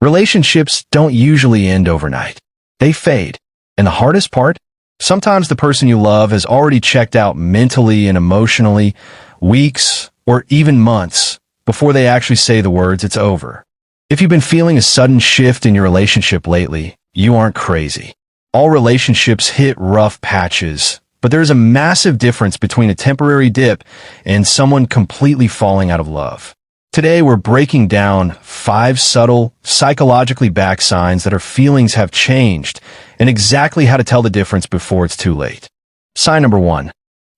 Relationships don't usually end overnight. They fade. And the hardest part? Sometimes the person you love has already checked out mentally and emotionally, weeks or even months before they actually say the words "it's over." If you've been feeling a sudden shift in your relationship lately, you aren't crazy. All relationships hit rough patches, but there's a massive difference between a temporary dip and someone completely falling out of love. Today, we're breaking down 5 subtle, psychologically backed signs that our feelings have changed and exactly how to tell the difference before it's too late. Sign number 1.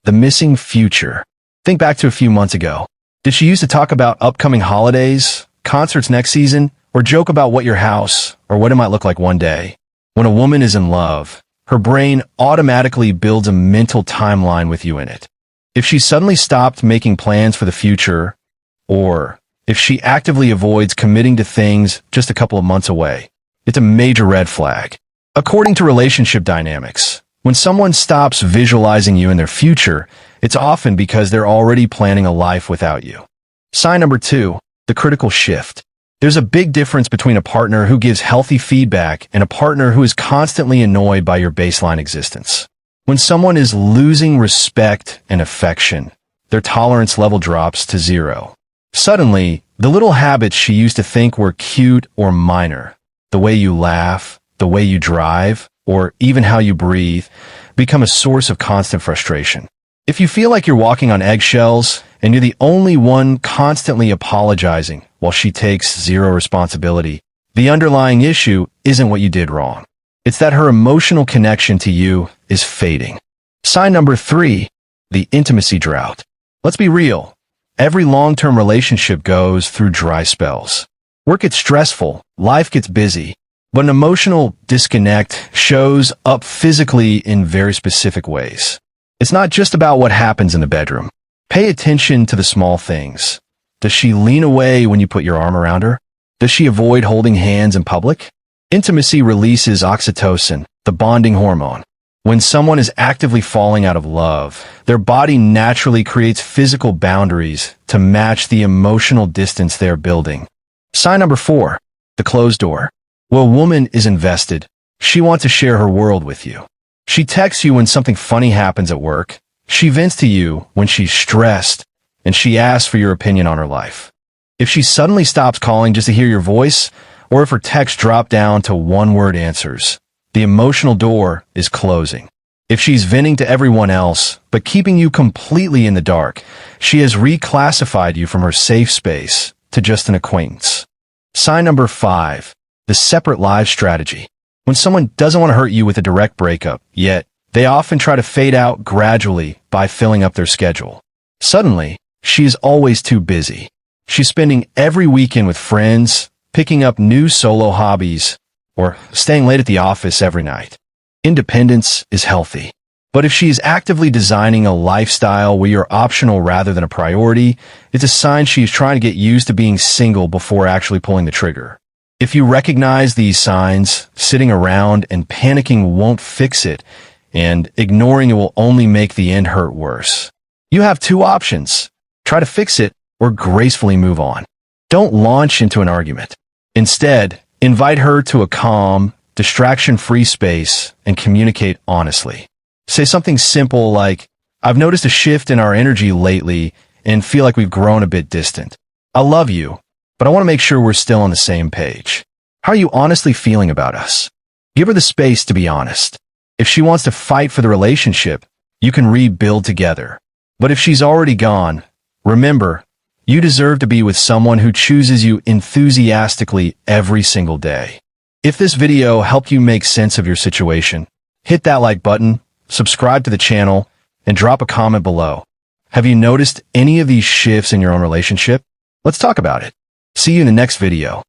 The missing future. Think back to a few months ago. Did she used to talk about upcoming holidays, concerts next season, or joke about what your house or what it might look like one day? When a woman is in love, her brain automatically builds a mental timeline with you in it. If she suddenly stopped making plans for the future, or if she actively avoids committing to things just a couple of months away, it's a major red flag. According to relationship dynamics, when someone stops visualizing you in their future, it's often because they're already planning a life without you. Sign number 2, the critical shift. There's a big difference between a partner who gives healthy feedback and a partner who is constantly annoyed by your baseline existence. When someone is losing respect and affection, their tolerance level drops to 0. Suddenly, the little habits she used to think were cute or minor, the way you laugh, the way you drive, or even how you breathe, become a source of constant frustration. If you feel like you're walking on eggshells and you're the only one constantly apologizing while she takes 0 responsibility, the underlying issue isn't what you did wrong. It's that her emotional connection to you is fading. Sign number 3, the intimacy drought. Let's be real. Every long-term relationship goes through dry spells. Work gets stressful, life gets busy, but an emotional disconnect shows up physically in very specific ways. It's not just about what happens in the bedroom. Pay attention to the small things. Does she lean away when you put your arm around her? Does she avoid holding hands in public? Intimacy releases oxytocin, the bonding hormone. When someone is actively falling out of love, their body naturally creates physical boundaries to match the emotional distance they're building. Sign number 4, the closed door. When a woman is invested, she wants to share her world with you. She texts you when something funny happens at work. She vents to you when she's stressed, and she asks for your opinion on her life. If she suddenly stops calling just to hear your voice, or if her texts drop down to one-word answers, the emotional door is closing. If she's venting to everyone else, but keeping you completely in the dark, she has reclassified you from her safe space to just an acquaintance. Sign number 5, the separate life strategy. When someone doesn't want to hurt you with a direct breakup, yet they often try to fade out gradually by filling up their schedule. Suddenly, she is always too busy. She's spending every weekend with friends, picking up new solo hobbies, or staying late at the office every night. Independence is healthy. But if she is actively designing a lifestyle where you're optional rather than a priority, it's a sign she is trying to get used to being single before actually pulling the trigger. If you recognize these signs, sitting around and panicking won't fix it, and ignoring it will only make the end hurt worse. You have 2 options. Try to fix it or gracefully move on. Don't launch into an argument. Instead, invite her to a calm, distraction-free space and communicate honestly. Say something simple like, "I've noticed a shift in our energy lately and feel like we've grown a bit distant. I love you, but I want to make sure we're still on the same page. How are you honestly feeling about us?" Give her the space to be honest. If she wants to fight for the relationship, you can rebuild together. But if she's already gone, remember, you deserve to be with someone who chooses you enthusiastically every single day. If this video helped you make sense of your situation, hit that like button, subscribe to the channel, and drop a comment below. Have you noticed any of these shifts in your own relationship? Let's talk about it. See you in the next video.